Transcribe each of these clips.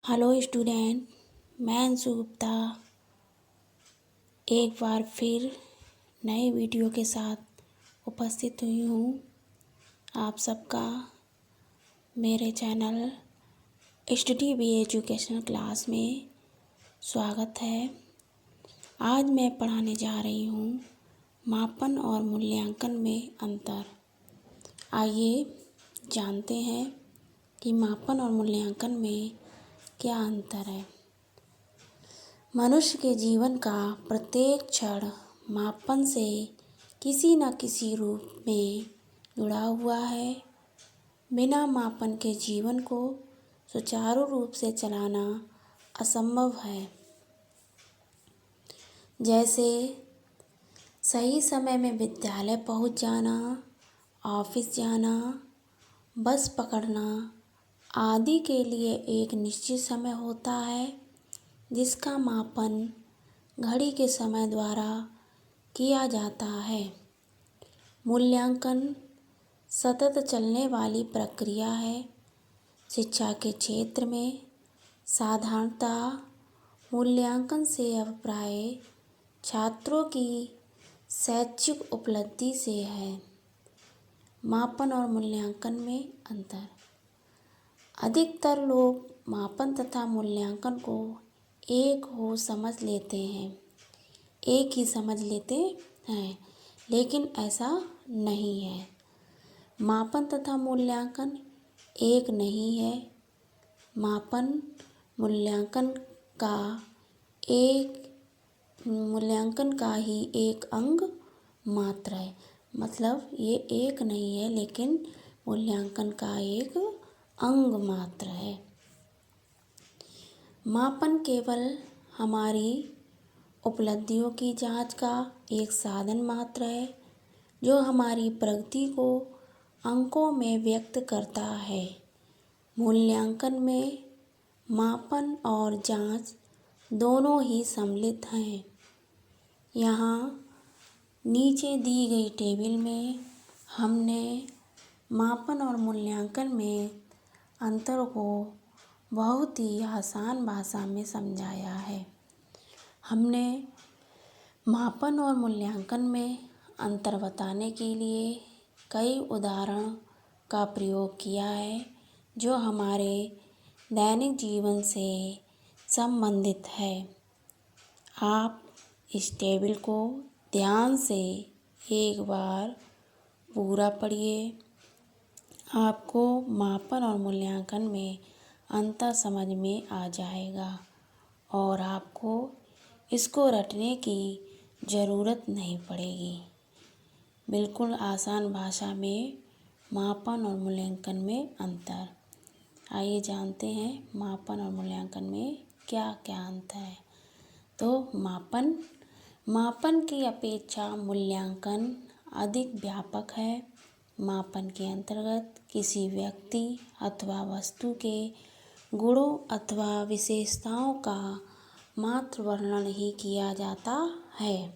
Hello student, मैं अंशु गुप्ता एक बार फिर नए वीडियो के साथ उपस्थित हुई हूँ। आप सबका मेरे channel study B education class में स्वागत है। आज मैं पढ़ाने जा रही हूँ मापन और मूल्यांकन में अंतर। आइए जानते हैं कि मापन और मूल्यांकन में क्या अंतर है। मनुष्य के जीवन का प्रत्येक क्षण मापन से किसी न किसी रूप में जुड़ा हुआ है। बिना मापन के जीवन को सुचारू रूप से चलाना असंभव है। जैसे सही समय में विद्यालय पहुंच जाना, ऑफिस जाना, बस पकड़ना आदि के लिए एक निश्चित समय होता है, जिसका मापन घड़ी के समय द्वारा किया जाता है। मूल्यांकन सतत चलने वाली प्रक्रिया है। शिक्षा के क्षेत्र में साधारणतः मूल्यांकन से अभिप्राय छात्रों की शैक्षिक उपलब्धि से है। मापन और मूल्यांकन में अंतर। अधिकतर लोग मापन तथा मूल्यांकन को एक ही समझ लेते हैं, लेकिन ऐसा नहीं है। मापन तथा मूल्यांकन एक नहीं है। मापन मूल्यांकन का ही एक अंग मात्र है। मतलब ये एक नहीं है, लेकिन मूल्यांकन का एक अंग मात्र है। मापन केवल हमारी उपलब्धियों की जांच का एक साधन मात्र है, जो हमारी प्रगति को अंकों में व्यक्त करता है। मूल्यांकन में मापन और जांच दोनों ही सम्मिलित हैं। यहाँ नीचे दी गई टेबल में हमने मापन और मूल्यांकन में अंतर को बहुत ही आसान भाषा में समझाया है। हमने मापन और मूल्यांकन में अंतर बताने के लिए कई उदाहरण का प्रयोग किया है, जो हमारे दैनिक जीवन से संबंधित है। आप इस टेबल को ध्यान से एक बार पूरा पढ़िए। आपको मापन और मूल्यांकन में अंतर समझ में आ जाएगा और आपको इसको रटने की ज़रूरत नहीं पड़ेगी। बिल्कुल आसान भाषा में मापन और मूल्यांकन में अंतर। आइए जानते हैं मापन और मूल्यांकन में क्या क्या अंतर है। तो मापन की अपेक्षा मूल्यांकन अधिक व्यापक है। मापन के अंतर्गत किसी व्यक्ति अथवा वस्तु के गुणों अथवा विशेषताओं का मात्र वर्णन ही किया जाता है,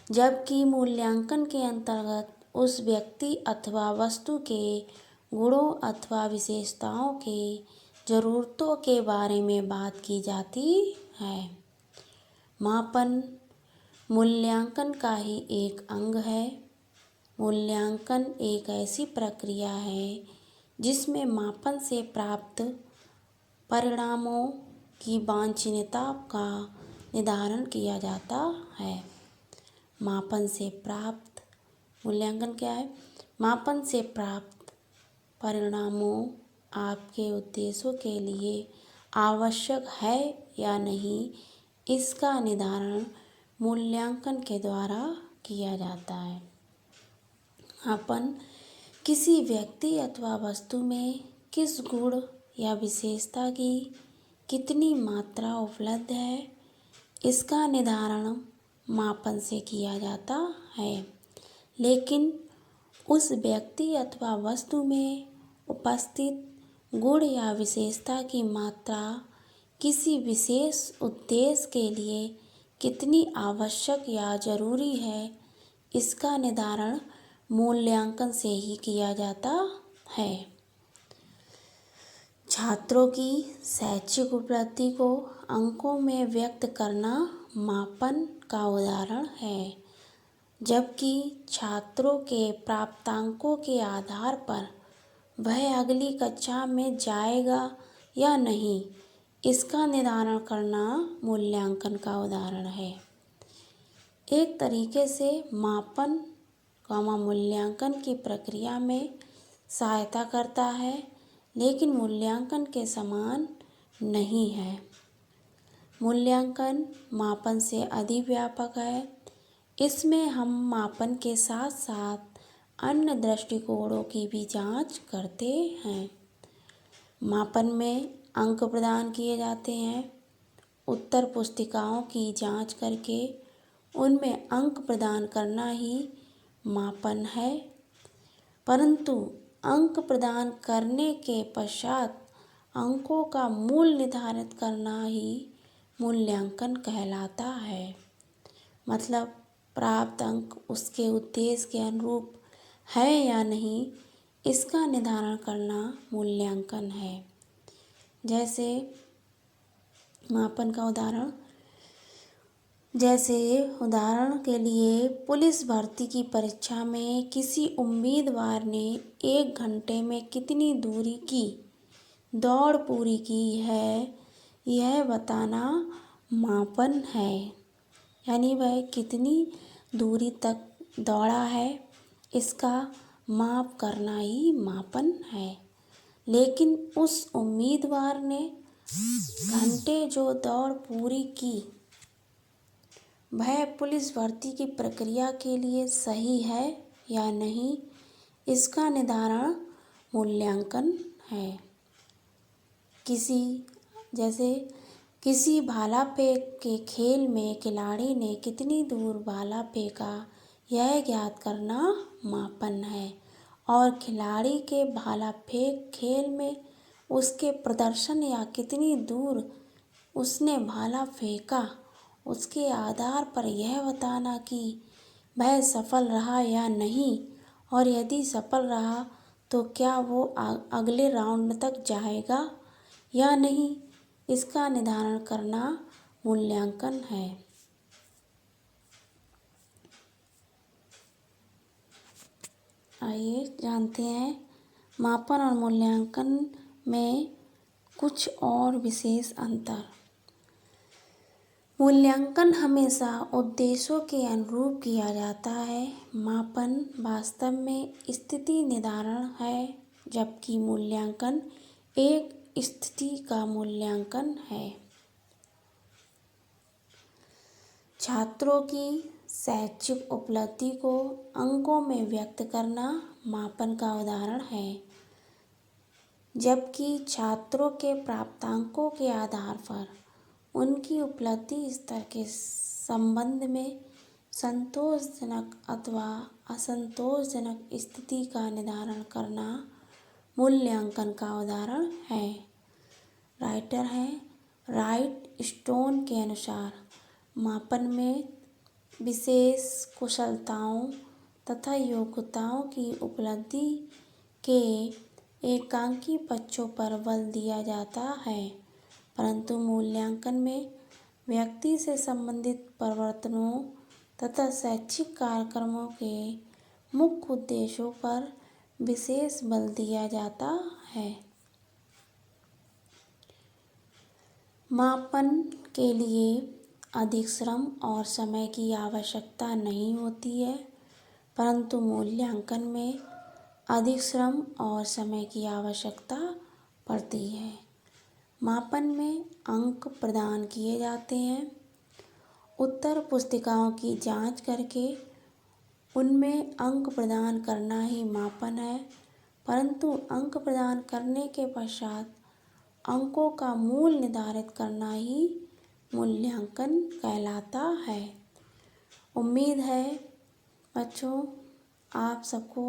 जबकि मूल्यांकन के अंतर्गत उस व्यक्ति अथवा वस्तु के गुणों अथवा विशेषताओं के ज़रूरतों के बारे में बात की जाती है। मापन मूल्यांकन का ही एक अंग है। मूल्यांकन एक ऐसी प्रक्रिया है जिसमें मापन से प्राप्त परिणामों की वांछनीयता का निर्धारण किया जाता है। मूल्यांकन क्या है? मापन से प्राप्त परिणामों आपके उद्देश्यों के लिए आवश्यक है या नहीं, इसका निर्धारण मूल्यांकन के द्वारा किया जाता है। मापन किसी व्यक्ति अथवा वस्तु में किस गुण या विशेषता की कितनी मात्रा उपलब्ध है, इसका निर्धारण मापन से किया जाता है। लेकिन उस व्यक्ति अथवा वस्तु में उपस्थित गुण या विशेषता की मात्रा किसी विशेष उद्देश्य के लिए कितनी आवश्यक या जरूरी है, इसका निर्धारण मूल्यांकन से ही किया जाता है। छात्रों की शैक्षिक उपलब्धि को अंकों में व्यक्त करना मापन का उदाहरण है, जबकि छात्रों के प्राप्तांकों के आधार पर वह अगली कक्षा में जाएगा या नहीं, इसका निर्धारण करना मूल्यांकन का उदाहरण है। एक तरीके से मापन मूल्यांकन की प्रक्रिया में सहायता करता है, लेकिन मूल्यांकन के समान नहीं है। मूल्यांकन मापन से अधिक व्यापक है। इसमें हम मापन के साथ साथ अन्य दृष्टिकोणों की भी जांच करते हैं। मापन में अंक प्रदान किए जाते हैं। उत्तर पुस्तिकाओं की जांच करके उनमें अंक प्रदान करना ही मापन है, परंतु अंक प्रदान करने के पश्चात अंकों का मूल निर्धारित करना ही मूल्यांकन कहलाता है। मतलब प्राप्त अंक उसके उद्देश्य के अनुरूप है या नहीं, इसका निर्धारण करना मूल्यांकन है। जैसे मापन का उदाहरण, उदाहरण के लिए पुलिस भर्ती की परीक्षा में किसी उम्मीदवार ने 1 घंटे में कितनी दूरी की दौड़ पूरी की है, यह बताना मापन है। यानी वह कितनी दूरी तक दौड़ा है, इसका माप करना ही मापन है। लेकिन उस उम्मीदवार ने घंटे जो दौड़ पूरी की, वह पुलिस भर्ती की प्रक्रिया के लिए सही है या नहीं, इसका निर्धारण मूल्यांकन है। किसी भाला फेंक के खेल में खिलाड़ी ने कितनी दूर भाला फेंका, यह ज्ञात करना मापन है। और खिलाड़ी के भाला फेंक खेल में उसके प्रदर्शन या कितनी दूर उसने भाला फेंका, उसके आधार पर यह बताना कि वह सफल रहा या नहीं, और यदि सफल रहा तो क्या वो अगले राउंड तक जाएगा या नहीं, इसका निर्धारण करना मूल्यांकन है। आइए जानते हैं मापन और मूल्यांकन में कुछ और विशेष अंतर। मूल्यांकन हमेशा उद्देश्यों के अनुरूप किया जाता है। मापन वास्तव में स्थिति निर्धारण है, जबकि मूल्यांकन एक स्थिति का मूल्यांकन है। छात्रों की शैक्षिक उपलब्धि को अंकों में व्यक्त करना मापन का उदाहरण है, जबकि छात्रों के प्राप्तांकों के आधार पर उनकी उपलब्धि स्तर के संबंध में संतोषजनक अथवा असंतोषजनक स्थिति का निर्धारण करना मूल्यांकन का उदाहरण है। राइटर हैं राइट स्टोन के अनुसार मापन में विशेष कुशलताओं तथा योग्यताओं की उपलब्धि के एकांकी पक्षों पर बल दिया जाता है, परंतु मूल्यांकन में व्यक्ति से संबंधित परिवर्तनों तथा शैक्षिक कार्यक्रमों के मुख्य उद्देश्यों पर विशेष बल दिया जाता है। मापन के लिए अधिक श्रम और समय की आवश्यकता नहीं होती है, परंतु मूल्यांकन में अधिक श्रम और समय की आवश्यकता पड़ती है। मापन में अंक प्रदान किए जाते हैं। उत्तर पुस्तिकाओं की जांच करके उनमें अंक प्रदान करना ही मापन है, परंतु अंक प्रदान करने के पश्चात अंकों का मूल निर्धारित करना ही मूल्यांकन कहलाता है। उम्मीद है बच्चों आप सबको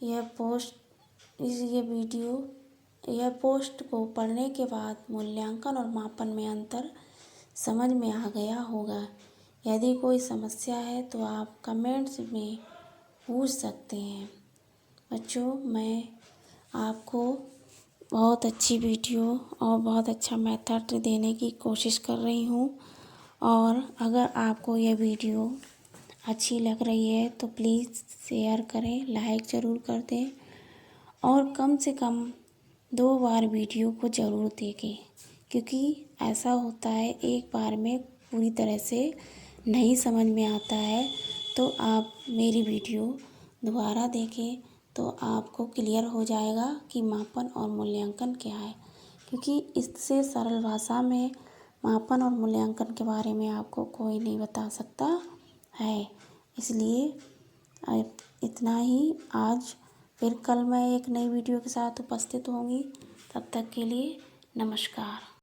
यह पोस्ट को पढ़ने के बाद मूल्यांकन और मापन में अंतर समझ में आ गया होगा। यदि कोई समस्या है तो आप कमेंट्स में पूछ सकते हैं। बच्चों मैं आपको बहुत अच्छी वीडियो और बहुत अच्छा मेथड देने की कोशिश कर रही हूँ। और अगर आपको यह वीडियो अच्छी लग रही है तो प्लीज़ शेयर करें, लाइक ज़रूर कर दें और कम से कम 2 बार वीडियो को ज़रूर देखें, क्योंकि ऐसा होता है एक बार में पूरी तरह से नहीं समझ में आता है। तो आप मेरी वीडियो दोबारा देखें तो आपको क्लियर हो जाएगा कि मापन और मूल्यांकन क्या है, क्योंकि इससे सरल भाषा में मापन और मूल्यांकन के बारे में आपको कोई नहीं बता सकता है। इसलिए इतना ही आज। फिर कल मैं एक नई वीडियो के साथ उपस्थित होंगी। तब तक के लिए नमस्कार।